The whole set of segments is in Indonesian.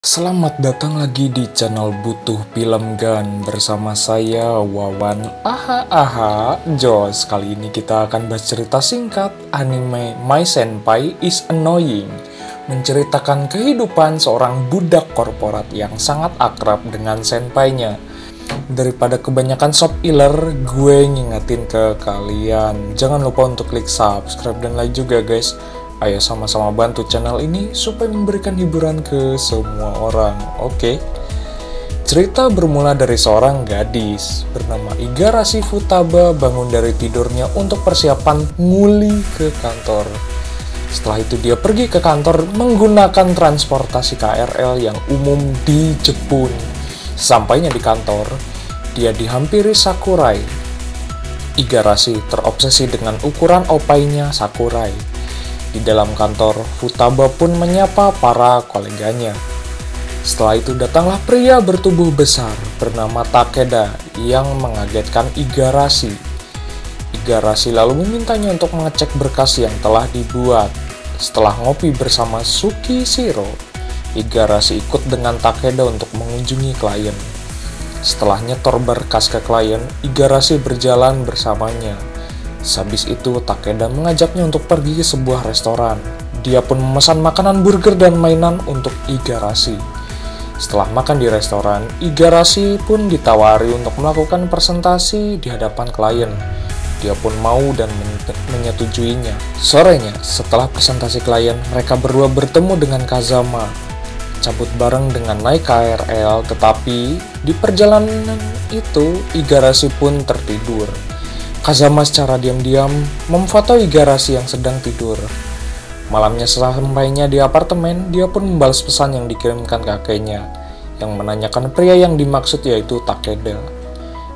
Selamat datang lagi di channel Butuh Film Gun bersama saya Wawan Jos. Kali ini kita akan bahas cerita singkat anime My Senpai is Annoying, menceritakan kehidupan seorang budak korporat yang sangat akrab dengan senpainya. Daripada kebanyakan soft iler, gue ngingetin ke kalian, jangan lupa untuk klik subscribe dan like juga guys. Ayo sama-sama bantu channel ini supaya memberikan hiburan ke semua orang, oke? Cerita bermula dari seorang gadis bernama Igarashi Futaba bangun dari tidurnya untuk persiapan nguli ke kantor. Setelah itu dia pergi ke kantor menggunakan transportasi KRL yang umum di Jepun. Sampainya di kantor, dia dihampiri Sakurai. Igarashi terobsesi dengan ukuran opainya Sakurai. Di dalam kantor, Futaba pun menyapa para koleganya. Setelah itu datanglah pria bertubuh besar bernama Takeda yang mengagetkan Igarashi. Igarashi lalu memintanya untuk mengecek berkas yang telah dibuat. Setelah ngopi bersama Tsukishiro, Igarashi ikut dengan Takeda untuk mengunjungi klien. Setelah nyetor berkas ke klien, Igarashi berjalan bersamanya. Sehabis itu, Takeda mengajaknya untuk pergi ke sebuah restoran. Dia pun memesan makanan burger dan mainan untuk Igarashi. Setelah makan di restoran, Igarashi pun ditawari untuk melakukan presentasi di hadapan klien. Dia pun mau dan menyetujuinya. Sorenya, setelah presentasi klien, mereka berdua bertemu dengan Kazama. Cabut bareng dengan naik KRL, tetapi di perjalanan itu, Igarashi pun tertidur. Kazama secara diam-diam memfoto Igarashi yang sedang tidur. Malamnya setelah sampainya di apartemen, dia pun membalas pesan yang dikirimkan kakeknya, yang menanyakan pria yang dimaksud yaitu Takeda.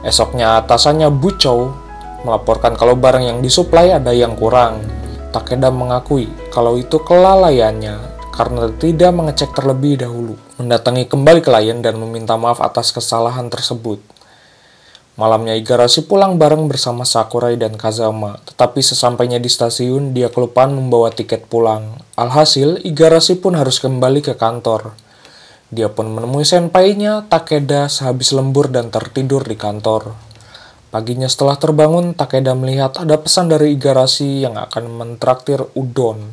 Esoknya atasannya Buchou melaporkan kalau barang yang disuplai ada yang kurang. Takeda mengakui kalau itu kelalaiannya karena tidak mengecek terlebih dahulu. Mendatangi kembali klien dan meminta maaf atas kesalahan tersebut. Malamnya Igarashi pulang bareng bersama Sakurai dan Kazama, tetapi sesampainya di stasiun, dia kelupaan membawa tiket pulang. Alhasil, Igarashi pun harus kembali ke kantor. Dia pun menemui senpainya, Takeda, sehabis lembur dan tertidur di kantor. Paginya setelah terbangun, Takeda melihat ada pesan dari Igarashi yang akan mentraktir udon.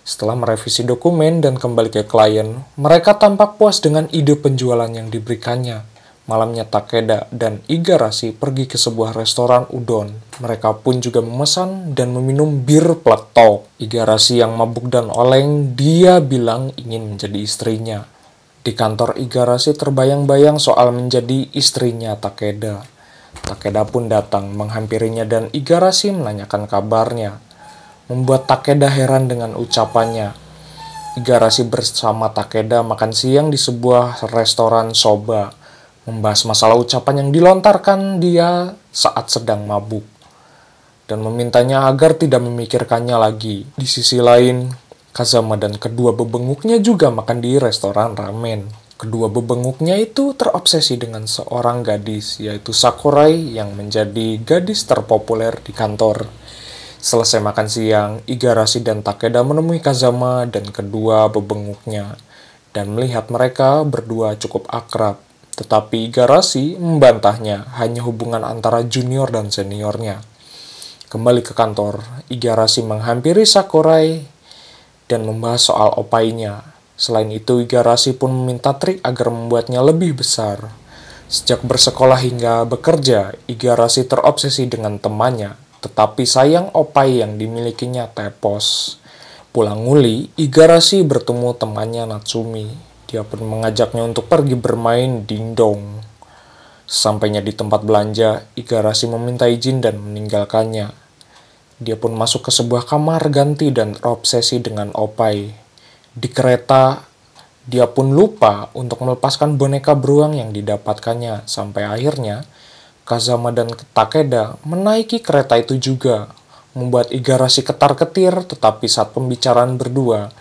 Setelah merevisi dokumen dan kembali ke klien, mereka tampak puas dengan ide penjualan yang diberikannya. Malamnya Takeda dan Igarashi pergi ke sebuah restoran udon. Mereka pun juga memesan dan meminum bir peletok. Igarashi yang mabuk dan oleng, dia bilang ingin menjadi istrinya. Di kantor Igarashi terbayang-bayang soal menjadi istrinya Takeda. Takeda pun datang menghampirinya dan Igarashi menanyakan kabarnya. Membuat Takeda heran dengan ucapannya. Igarashi bersama Takeda makan siang di sebuah restoran soba, membahas masalah ucapan yang dilontarkan dia saat sedang mabuk, dan memintanya agar tidak memikirkannya lagi. Di sisi lain, Kazama dan kedua bebenguknya juga makan di restoran ramen. Kedua bebenguknya itu terobsesi dengan seorang gadis, yaitu Sakurai yang menjadi gadis terpopuler di kantor. Selesai makan siang, Igarashi dan Takeda menemui Kazama dan kedua bebenguknya, dan melihat mereka berdua cukup akrab. Tetapi Igarashi membantahnya hanya hubungan antara junior dan seniornya. Kembali ke kantor, Igarashi menghampiri Sakurai dan membahas soal opainya. Selain itu, Igarashi pun meminta trik agar membuatnya lebih besar. Sejak bersekolah hingga bekerja, Igarashi terobsesi dengan temannya, tetapi sayang opai yang dimilikinya tepos. Pulang nguli, Igarashi bertemu temannya Natsumi. Dia pun mengajaknya untuk pergi bermain dingdong. Sampainya di tempat belanja, Igarashi meminta izin dan meninggalkannya. Dia pun masuk ke sebuah kamar ganti dan terobsesi dengan opai. Di kereta, dia pun lupa untuk melepaskan boneka beruang yang didapatkannya. Sampai akhirnya, Kazama dan Takeda menaiki kereta itu juga, membuat Igarashi ketar-ketir, tetapi saat pembicaraan berdua,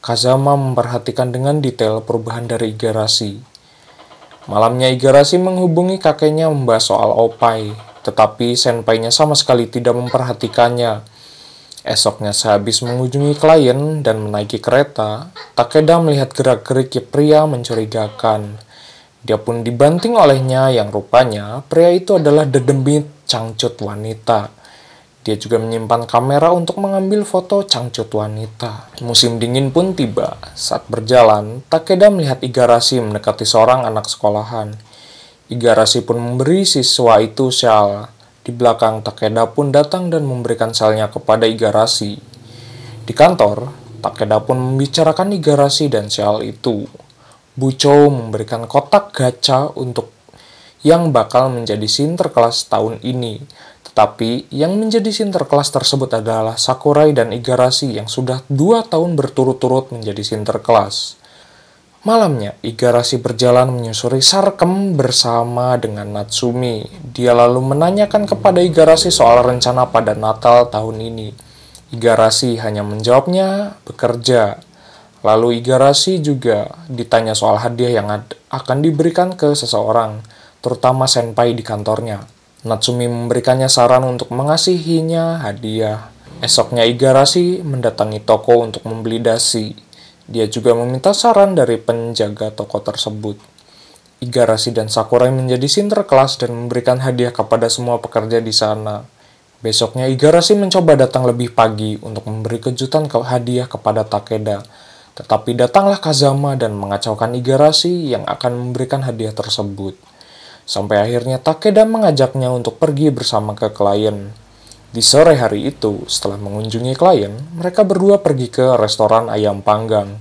Kazama memperhatikan dengan detail perubahan dari Igarashi. Malamnya Igarashi menghubungi kakeknya membahas soal opai, tetapi senpainya sama sekali tidak memperhatikannya. Esoknya sehabis mengunjungi klien dan menaiki kereta, Takeda melihat gerak-gerik pria mencurigakan. Dia pun dibanting olehnya yang rupanya pria itu adalah dedemit cangcut wanita. Dia juga menyimpan kamera untuk mengambil foto cangcut wanita. Musim dingin pun tiba. Saat berjalan, Takeda melihat Igarashi mendekati seorang anak sekolahan. Igarashi pun memberi siswa itu syal. Di belakang, Takeda pun datang dan memberikan syalnya kepada Igarashi. Di kantor, Takeda pun membicarakan Igarashi dan syal itu. Buchou memberikan kotak gacha untuk yang bakal menjadi sinterklas tahun ini. Tetapi yang menjadi sinterklas tersebut adalah Sakurai dan Igarashi yang sudah 2 tahun berturut-turut menjadi sinterklas. Malamnya, Igarashi berjalan menyusuri Sarkem bersama dengan Natsumi. Dia lalu menanyakan kepada Igarashi soal rencana pada Natal tahun ini. Igarashi hanya menjawabnya bekerja. Lalu Igarashi juga ditanya soal hadiah yang akan diberikan ke seseorang, terutama senpai di kantornya. Natsumi memberikannya saran untuk mengasihinya hadiah. Esoknya Igarashi mendatangi toko untuk membeli dasi. Dia juga meminta saran dari penjaga toko tersebut. Igarashi dan Sakurai menjadi sinterklas dan memberikan hadiah kepada semua pekerja di sana. Besoknya Igarashi mencoba datang lebih pagi untuk memberi kejutan hadiah kepada Takeda. Tetapi datanglah Kazama dan mengacaukan Igarashi yang akan memberikan hadiah tersebut. Sampai akhirnya Takeda mengajaknya untuk pergi bersama ke klien. Di sore hari itu, setelah mengunjungi klien, mereka berdua pergi ke restoran ayam panggang.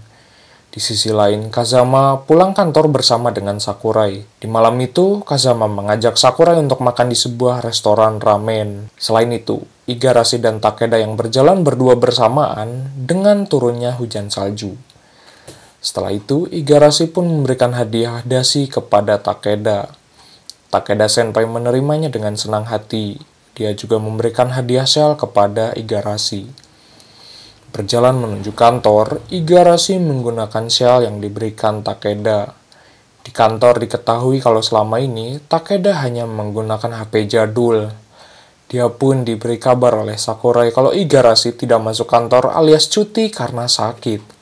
Di sisi lain, Kazama pulang kantor bersama dengan Sakurai. Di malam itu, Kazama mengajak Sakurai untuk makan di sebuah restoran ramen. Selain itu, Igarashi dan Takeda yang berjalan berdua bersamaan dengan turunnya hujan salju. Setelah itu, Igarashi pun memberikan hadiah dasi kepada Takeda. Takeda Senpai menerimanya dengan senang hati. Dia juga memberikan hadiah shell kepada Igarashi. Berjalan menuju kantor, Igarashi menggunakan shell yang diberikan Takeda. Di kantor diketahui kalau selama ini Takeda hanya menggunakan HP jadul. Dia pun diberi kabar oleh Sakurai kalau Igarashi tidak masuk kantor alias cuti karena sakit.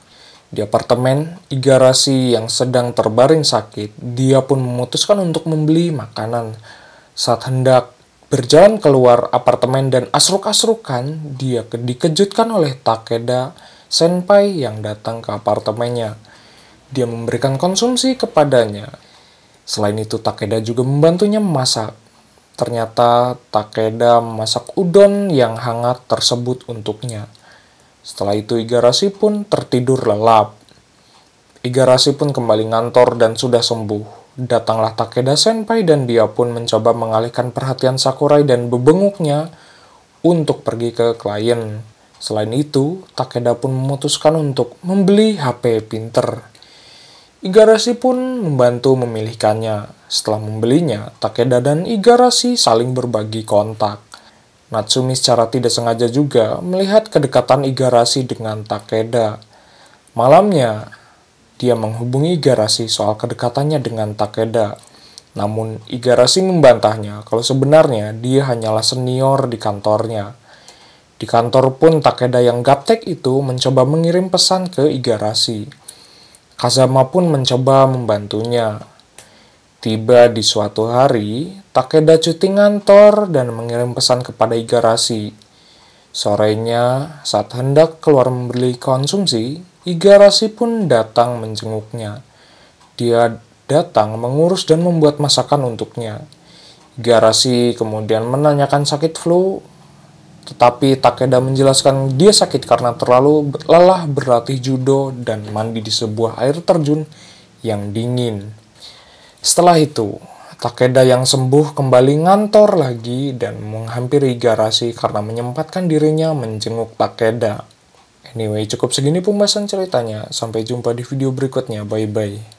Di apartemen Igarashi yang sedang terbaring sakit, dia pun memutuskan untuk membeli makanan. Saat hendak berjalan keluar apartemen dan asruk-asrukan, dia dikejutkan oleh Takeda Senpai yang datang ke apartemennya. Dia memberikan konsumsi kepadanya. Selain itu, Takeda juga membantunya memasak. Ternyata Takeda memasak udon yang hangat tersebut untuknya. Setelah itu Igarashi pun tertidur lelap. Igarashi pun kembali ngantor dan sudah sembuh. Datanglah Takeda Senpai dan dia pun mencoba mengalihkan perhatian Sakurai dan bebenguknya untuk pergi ke klien. Selain itu, Takeda pun memutuskan untuk membeli HP pinter. Igarashi pun membantu memilihkannya. Setelah membelinya, Takeda dan Igarashi saling berbagi kontak. Natsumi secara tidak sengaja juga melihat kedekatan Igarashi dengan Takeda. Malamnya, dia menghubungi Igarashi soal kedekatannya dengan Takeda. Namun, Igarashi membantahnya kalau sebenarnya dia hanyalah senior di kantornya. Di kantor pun Takeda yang gaptek itu mencoba mengirim pesan ke Igarashi. Kazama pun mencoba membantunya. Tiba di suatu hari, Takeda cuti ngantor dan mengirim pesan kepada Igarashi. Sorenya, saat hendak keluar membeli konsumsi, Igarashi pun datang menjenguknya. Dia datang mengurus dan membuat masakan untuknya. Igarashi kemudian menanyakan sakit flu, tetapi Takeda menjelaskan dia sakit karena terlalu lelah berlatih judo dan mandi di sebuah air terjun yang dingin. Setelah itu, Takeda yang sembuh kembali ngantor lagi dan menghampiri Igarashi karena menyempatkan dirinya menjenguk Takeda. Anyway, cukup segini pembahasan ceritanya. Sampai jumpa di video berikutnya. Bye-bye.